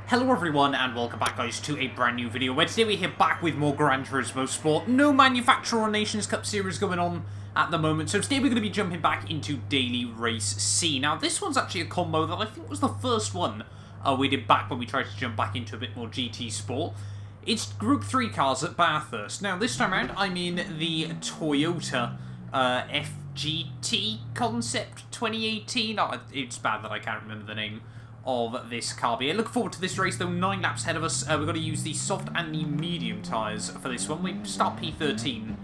Hello everyone and welcome back guys to a brand new video where today we're here back with more Gran Turismo Sport. No Manufacturer or Nations Cup series going on at the moment, so today we're going to be jumping back into Daily Race C. Now this one's actually a combo that I think was the first one we did back when we tried to jump back into a bit more GT Sport. It's Group 3 cars at Bathurst. Now this time around I'm in the Toyota FGT Concept 2018. Oh, it's bad that I can't remember the name of this car. But yeah, look forward to this race though. 9 laps ahead of us. We've got to use the soft and the medium tyres for this one. We start P13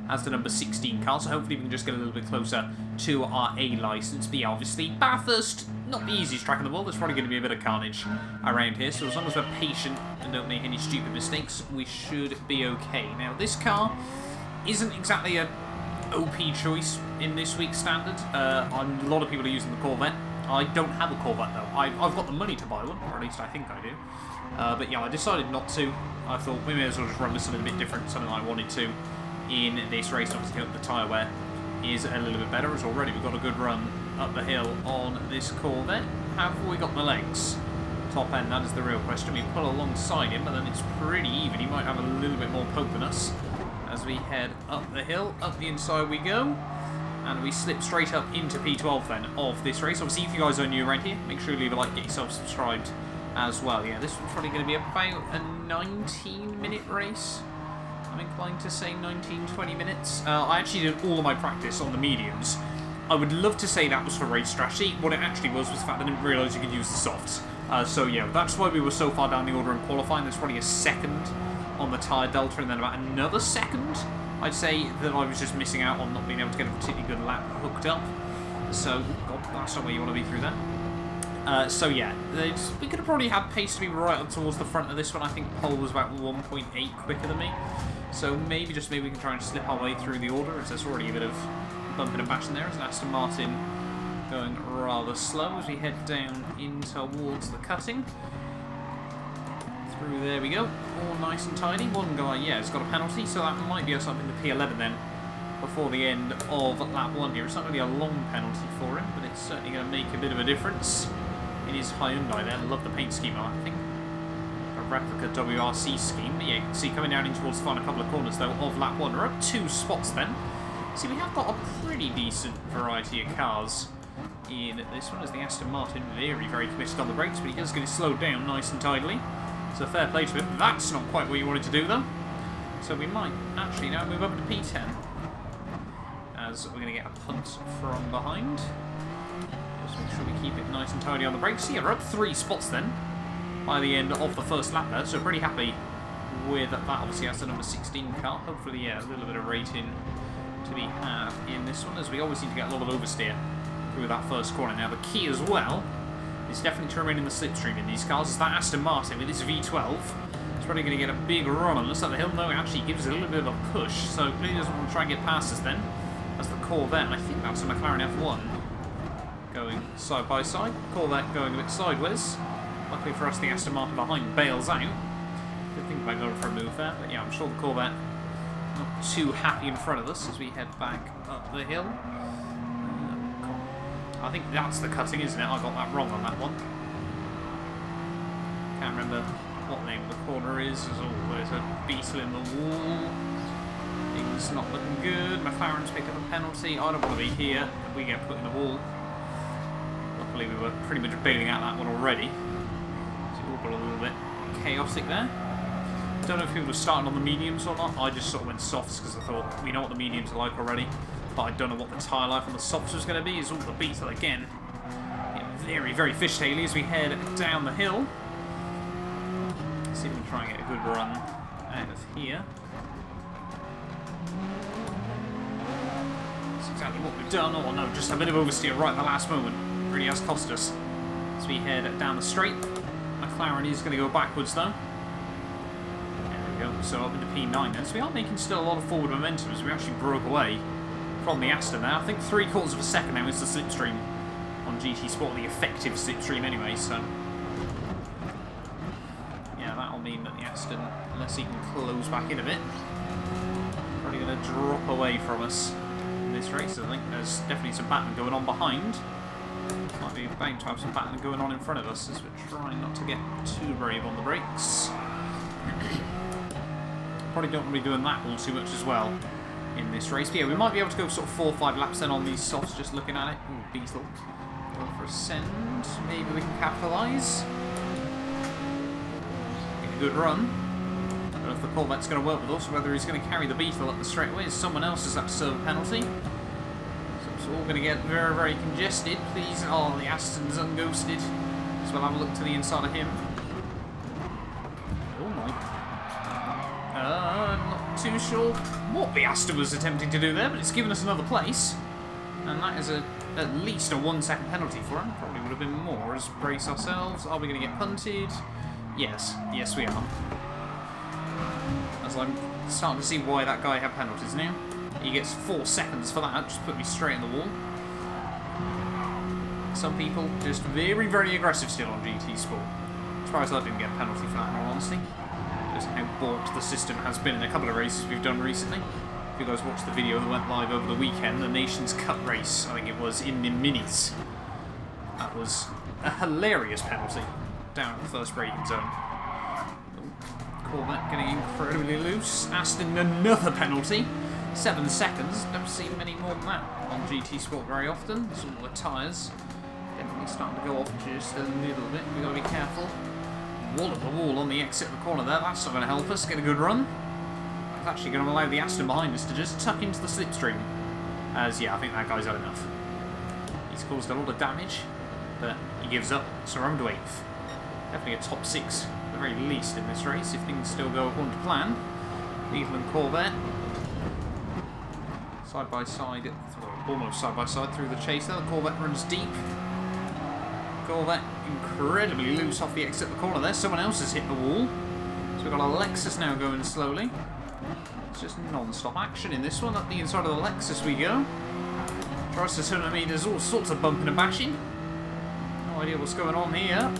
as the number 16 car, so hopefully we can just get a little bit closer to our A licence. But yeah, obviously Bathurst, not the easiest track in the world. There's probably going to be a bit of carnage around here, so as long as we're patient and don't make any stupid mistakes, we should be okay. Now this car isn't exactly a OP choice in this week's standard. A lot of people are using the Corvette. I don't have a Corvette though. I've got the money to buy one, or at least I think I do. But yeah, I decided not to. I thought we may as well just run with something a bit different, something I wanted to in this race. Obviously, the tyre wear is a little bit better, as already we've got a good run up the hill on this Corvette. Have we got the legs? Top end, that is the real question. We pull alongside him, but then it's pretty even. He might have a little bit more poke than us as we head up the hill. Up the inside we go. And we slip straight up into P12 then of this race. Obviously, if you guys are new around here, make sure you leave a like, get yourself subscribed as well. Yeah, this one's probably going to be about a 19-minute race. I'm inclined to say 19-20 minutes. I actually did all of my practice on the mediums. I would love to say that was for race strategy. What it actually was the fact I didn't realise you could use the softs. So yeah, that's why we were so far down the order in qualifying. There's probably a second on the tyre delta and then about another second, I'd say, that I was just missing out on not being able to get a particularly good lap hooked up. So, God, that's not where you want to be through that. So yeah, we could have probably had pace to be right up towards the front of this one. I think Pole was about 1.8 quicker than me. So maybe, just maybe we can try and slip our way through the order, as there's already a bit of bumping and bashing there. As an Aston Martin going rather slow as we head down in towards the cutting. Through there we go, all nice and tidy. One guy, yeah, has got a penalty, so that might be us up into P11 then, before the end of lap 1 here. It's not really a long penalty for him, but it's certainly going to make a bit of a difference in his Hyundai there. I love the paint scheme, I think. A replica WRC scheme. But yeah, you can see coming down in towards the final couple of corners though of lap 1. We're up 2 spots then. See, we have got a pretty decent variety of cars in this one, as the Aston Martin very committed on the brakes, but he does get it slowed down nice and tidily. So fair play to him. That's not quite what you wanted to do though. So we might actually now move up to P10. As we're going to get a punt from behind. Just make sure we keep it nice and tidy on the brakes. So yeah, we're up 3 spots then by the end of the first lap there. So pretty happy with that. Obviously that's the number 16 car. Hopefully, yeah, a little bit of rating to be had in this one, as we always need to get a lot of oversteer through that first corner. Now the key as well is definitely to remain in the slipstream in these cars. Is that Aston Martin with his V12? It's probably going to get a big run on us up the hill. No, it actually gives it a little bit of a push, so clearly doesn't want to try and get past us then. That's the Corvette, and I think that's a McLaren F1 going side by side. Corvette going a bit sideways. Luckily for us, the Aston Martin behind bails out. Good thing about going for a move there, but yeah, I'm sure the Corvette not too happy in front of us as we head back up the hill. I think that's the cutting, isn't it? I got that wrong on that one. Can't remember what name the corner is. There's a beetle in the wall. Things not looking good. McLaren's picked up a penalty. I don't want to be here. We get put in the wall. Luckily we were pretty much bailing out that one already. So it all got a little bit chaotic there. Don't know if people were starting on the mediums or not. I just sort of went softs because I thought we know what the mediums are like already. But I don't know what the tyre life on the softs was going to be. Is all the beetle again. Yeah, very fishtaily as we head down the hill. Let's see if we can try and get a good run out of here. That's exactly what we've done. Oh no, just a bit of oversteer right at the last moment. Really has cost us. As we head down the straight. McLaren is going to go backwards though. There we go. So up into P9 then. So we are making still a lot of forward momentum as we actually broke away from the Aston there. I think 3/4 of a second now is the slipstream on GT Sport, the effective slipstream anyway, so yeah, that'll mean that the Aston, unless he can close back in a bit, probably going to drop away from us in this race. I think there's definitely some battling going on behind. Might be about to have some battling going on in front of us as we're trying not to get too brave on the brakes. Probably don't want to be doing that all too much as well in this race. But yeah, we might be able to go sort of 4 or 5 laps then on these softs, just looking at it. Ooh, Beetle. Go for a send. Maybe we can capitalise. Get a good run. I don't know if the Corvette's going to work with us, whether he's going to carry the Beetle up the straightaway. Someone else has had to serve a penalty. So it's all going to get very, very congested. Please. Oh, the Aston's unghosted. So we'll have a look to the inside of him. Oh my. Not too sure what the Aston was attempting to do there, but it's given us another place. And that is at least a 1 second penalty for him. Probably would have been more. As brace ourselves. Are we going to get punted? Yes. Yes, we are. As I'm starting to see why that guy had penalties now. He gets 4 seconds for that. Just put me straight in the wall. Some people just very, very aggressive still on GT Sport. As far as I didn't get a penalty for that, in all honesty. Just how bought the system has been in a couple of races we've done recently. If you guys watched the video that went live over the weekend, the Nations Cup race, I think it was, in the minis. That was a hilarious penalty down at the first braking zone. Corvette getting incredibly loose. Aston, another penalty. 7 seconds. Don't see many more than that on GT Sport very often. Some of the tyres definitely starting to go off just a little bit. We've got to be careful. Wall at the wall on the exit of the corner there. That's not going to help us get a good run. It's actually going to allow the Aston behind us to just tuck into the slipstream. As, yeah, I think that guy's had enough. He's caused a lot of damage, but he gives up. So we're on to 8th. Definitely a top 6 at the very least in this race if things still go according to plan. Beetle and Corvette. Side by side, almost side by side through the chaser. The Corvette runs deep. Corvette incredibly loose off the exit of the corner there. Someone else has hit the wall. So we've got a Lexus now going slowly. It's just non-stop action in this one. Up the inside of the Lexus we go. Tries to turn at me. There's all sorts of bumping and bashing. No idea what's going on here.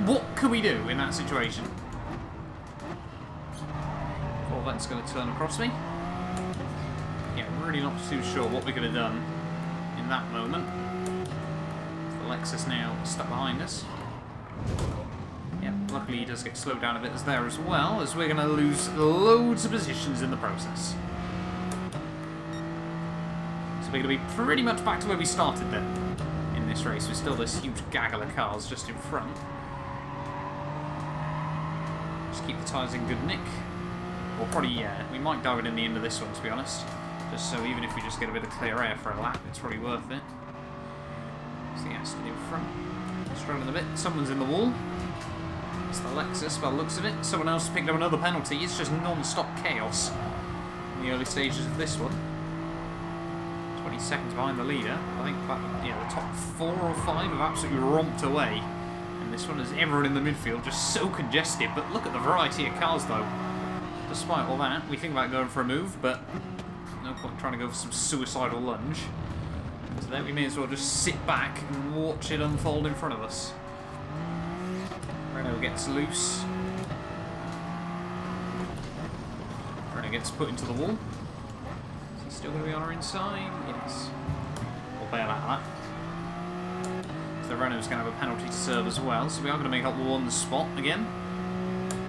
What can we do in that situation? Corvette's going to turn across me. Yeah, really not too sure what we could have done in that moment. The Lexus now stuck behind us. Yeah, luckily he does get slowed down a bit there as well, as we're going to lose loads of positions in the process. So we're going to be pretty much back to where we started then in this race, with still this huge gaggle of cars just in front. Just keep the tyres in good nick. Or probably, yeah, we might dive it in the end of this one, to be honest. Just so even if we just get a bit of clear air for a lap, it's probably worth it. It's the Aston in front. Struggling a bit. Someone's in the wall. It's the Lexus, by the looks of it. Someone else picked up another penalty. It's just non-stop chaos in the early stages of this one. 20 seconds behind the leader. I think that, yeah, the top 4 or 5 have absolutely romped away. And this one is everyone in the midfield just so congested. But look at the variety of cars, though. Despite all that, we think about going for a move, but no point trying to go for some suicidal lunge. So then we may as well just sit back and watch it unfold in front of us. Renault gets loose. Renault gets put into the wall. Is he still going to be on our inside? Yes. We'll bail out of that. So Renault's going to have a penalty to serve as well, so we are going to make up 1 spot again.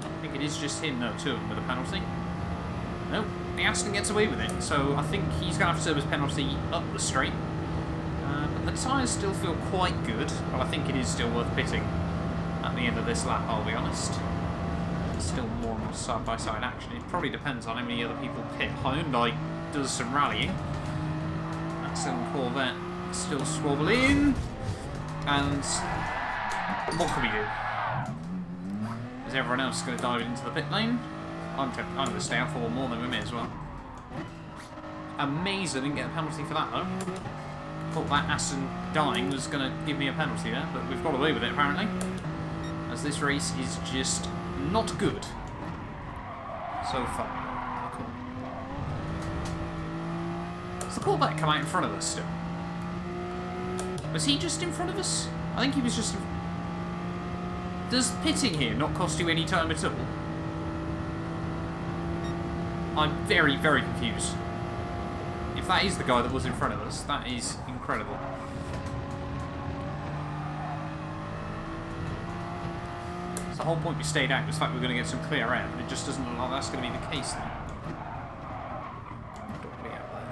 I think it is just him, no, 2 of them with a penalty. Nope, the Aston gets away with it, so I think he's going to have to serve his penalty up the straight. But the tyres still feel quite good, but I think it is still worth pitting at the end of this lap, I'll be honest. There's still more and more side-by-side action. It probably depends on how many other people pit. Hyundai does some rallying. Aston Corvette still swobbling. And what can we do? Is everyone else going to dive into the pit lane? I'm going to stay out for 1 more, then we may as well. Amazing, didn't get a penalty for that though. Thought that Aston dying was going to give me a penalty there, but we've got away with it apparently. As this race is just not good so far. Cool. Does the Corvette come out in front of us still? Was he just in front of us? I think he was just... Does pitting here not cost you any time at all? I'm very, very confused. If that is the guy that was in front of us, that is incredible. whole point we stayed out was the fact we were going to get some clear air, but it just doesn't look like that's going to be the case now. Don't get out there.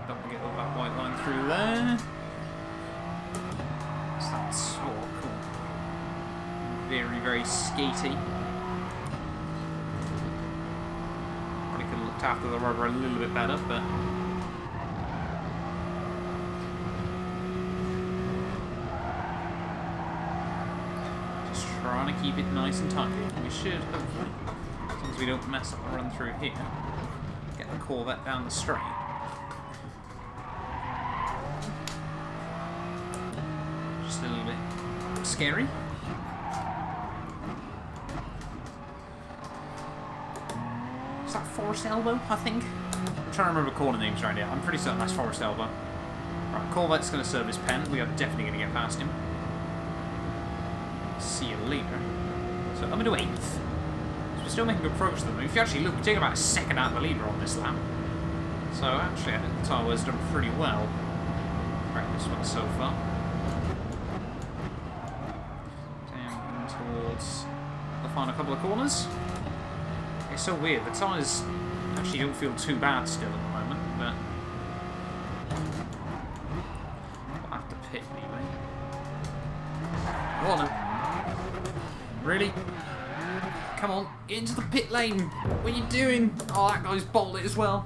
Don't get all that white line through there. So that's oh, cool. Very, very skatey. Probably could have looked after the rubber a little bit better, but. Trying to keep it nice and tidy. We should, hopefully, as long as we don't mess up the run through here, get the Corvette down the straight. Just a little bit scary. Is that Forest Elbow, I think? I'm trying to remember corner names around here. I'm pretty certain that's Forest Elbow. Right, Corvette's going to serve his pen. We are definitely going to get past him. See you later. So I'm into 8th. So we're still making good progress with them. If you actually look, we're taking about a second out of the leader on this lap. So actually, I think the tyre has done pretty well. Right, this one so far. Down towards the final couple of corners. It's so weird. The tyres actually don't feel too bad still at the moment, but we'll have to pit anyway. Oh no. Really? Come on, into the pit lane. What are you doing? Oh, that guy's bottled it as well.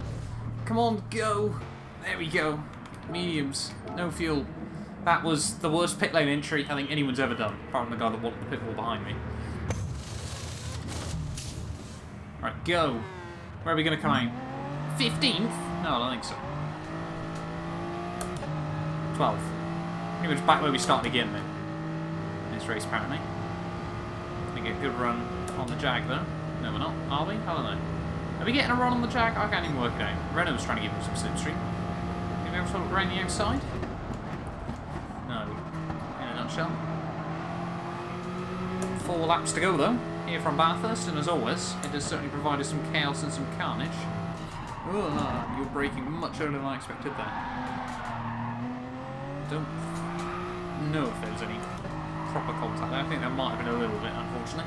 Come on, go. There we go. Mediums, no fuel. That was the worst pit lane entry I think anyone's ever done, apart from the guy that wanted the pit wall behind me. Right, go. Where are we going to come out? 15th? No, I don't think so. 12th. Pretty much back where we started again then. In this race, apparently. Get a good run on the Jag though. No, we're not, are we? I don't know. Are we getting a run on the Jag? I can't even work it out. Renault's trying to give him some slipstream. Can we ever sort of around the outside? No. In a nutshell. 4 laps to go though, here from Bathurst, and as always, it has certainly provided some chaos and some carnage. Ugh, you're braking much earlier than I expected there. Don't know if there's any proper contact there. I think there might have been a little bit, unfortunately.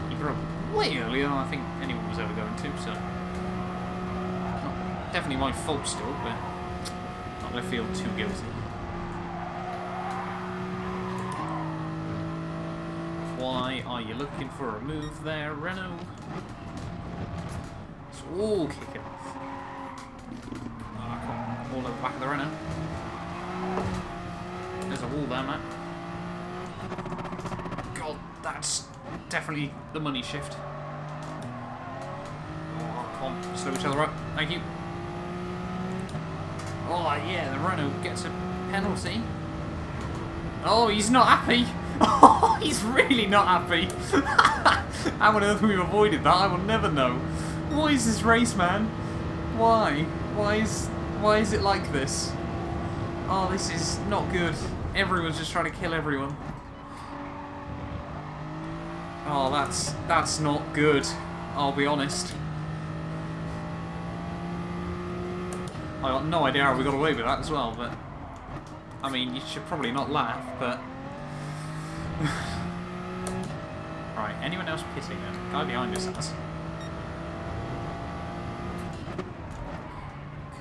He broke way earlier than I think anyone was ever going to, so definitely my fault still, but not going to feel too guilty. Why are you looking for a move there, Renault? It's all kicking off. Oh, come on. All over the back of the Renault. There's a wall there, Matt. God, that's definitely the money shift. Oh, come on. Slow each other up. Thank you. Oh, yeah, the Renault gets a penalty. Oh, he's not happy. Oh, he's really not happy. How on earth we've avoided that, I will never know. What is this race, man? Why? Why is it like this? Oh, this is not good. Everyone's just trying to kill everyone. Oh, that's not good. I'll be honest. I got no idea how we got away with that as well, but I mean, you should probably not laugh, but right, anyone else pitting then? Guy behind us has.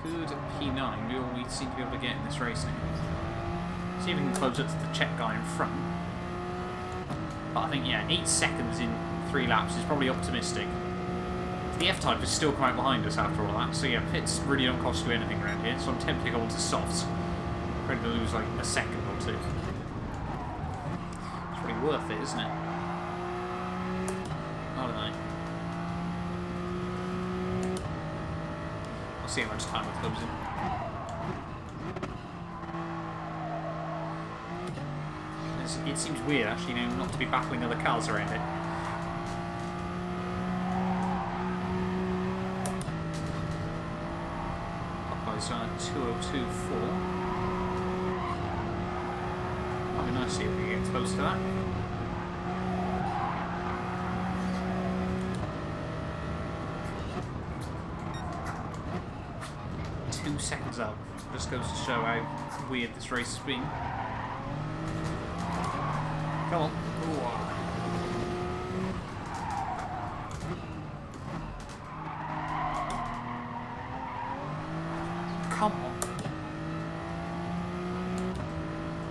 Could P9 be all we seem to be able to get in this race now? See if we can close up to the Czech guy in front. But I think, yeah, 8 seconds in 3 laps is probably optimistic. The F-Type is still quite behind us after all that, so yeah, pits really don't cost you anything around here, so I'm tempted to go on to softs. Ready to lose like a second or 2. It's really worth it, isn't it? I don't know. I'll see how much time it closes in. It seems weird, actually, you know, not to be battling other cars around it. Popeyes on 2:02.4. Might be nice to see if we can get close to that. Two seconds up. Just goes to show how weird this race has been. come on. Ooh. Come on.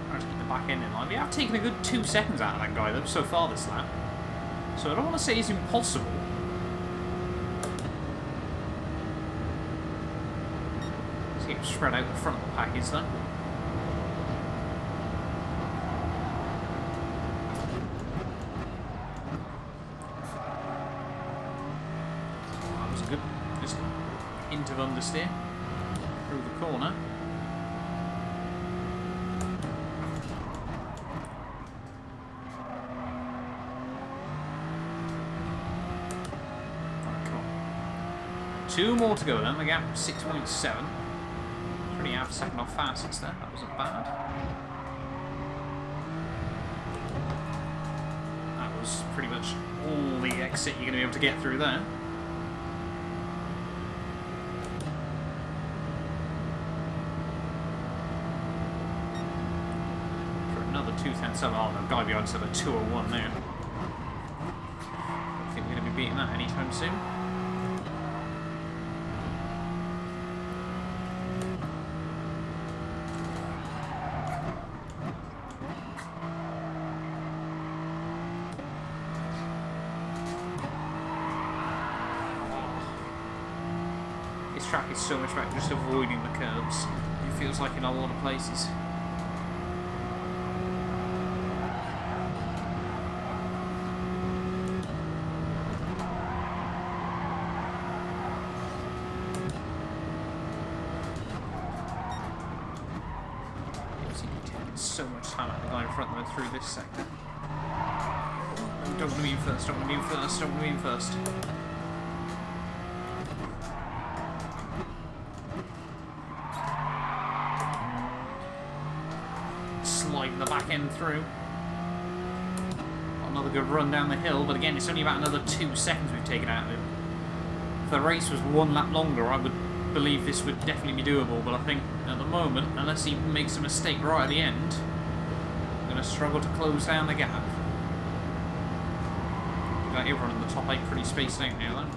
Trying to keep the back end in line. We have taken a good 2 seconds out of that guy, though, so far this lap. So I don't want to say it's impossible. Let's get spread out the front of the package, though. That was good. Just hint of understeer through the corner. Two more to go then, the gap 6.7. 20.5 second off fastest there, that wasn't bad. That was pretty much all the exit you're going to be able to get through there. For another 2:10.7, oh, the guy behind said a 2:01 now. I think we're going to be beating that anytime soon. This track is so much about just avoiding the curbs. It feels like in a lot of places. So much time out of the guy in front of them through this sector. Don't want to be in first, don't want to be in first, don't want to be in first. Sliding the back end through. Another good run down the hill, but again, it's only about another 2 seconds we've taken out of him. If the race was 1 lap longer, I would believe this would definitely be doable, but I think at the moment, unless he makes a mistake right at the end, I'm going to struggle to close down the gap. We've got everyone in the top 8 pretty spaced out now, though.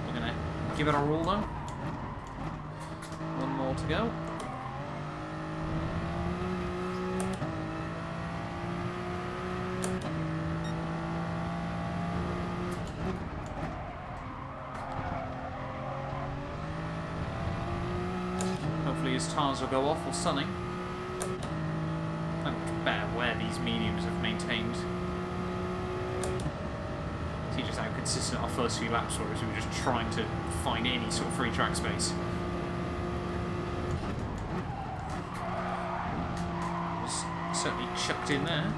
We're going to give it a roll, though. One more to go. His tyres will go off or something. I don't better where these mediums have maintained. See just how consistent our first few laps were as we were just trying to find any sort of free track space. Was certainly chucked in there.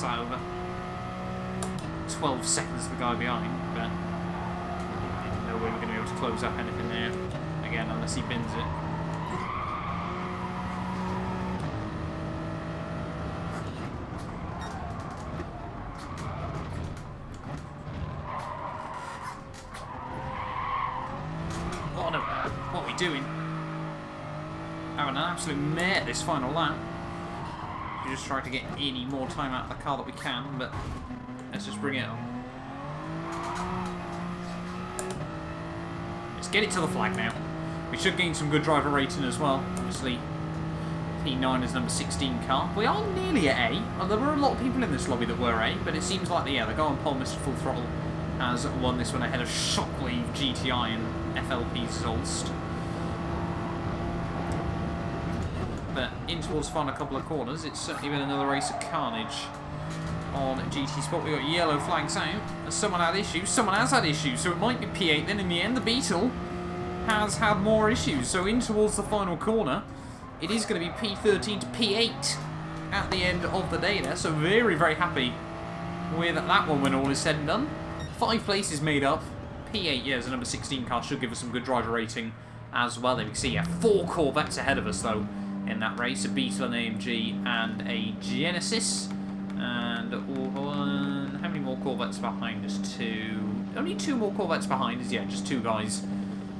That over. 12 seconds the guy behind, but no way we're going to be able to close up anything there again unless he bins it. What are we doing? Having an absolute mare this final lap. We just try to get any more time out of the car that we can, but let's just bring it on. Let's get it to the flag now. We should gain some good driver rating as well. Obviously, P9 is number 16 car. We are nearly at A. Well, there were a lot of people in this lobby that were A, but it seems like the guy on pole, Mr. Full Throttle, has won this one ahead of Shockwave, GTI, and FLP Zolst. But in towards the final couple of corners, it's certainly been another race of carnage on GT Sport. We got yellow flags out. Someone had issues. Someone has had issues. So it might be P8. Then in the end, the Beetle has had more issues. So in towards the final corner, it is going to be P13 to P8 at the end of the day there. So very, very happy with that one when all is said and done. 5 places made up. P8, yeah, as a number 16 car should give us some good driver rating as well. There we can see, yeah, 4 Corvettes ahead of us, though, in that race. A Beetle, an AMG, and a Genesis. And how many more Corvettes behind us? 2. Only 2 more Corvettes behind us. Yeah, just 2 guys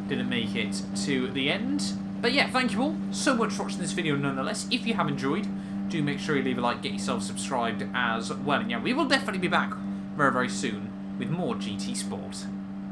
didn't make it to the end. But yeah, thank you all so much for watching this video nonetheless. If you have enjoyed, do make sure you leave a like, get yourself subscribed as well. And yeah, we will definitely be back very, very soon with more GT Sport.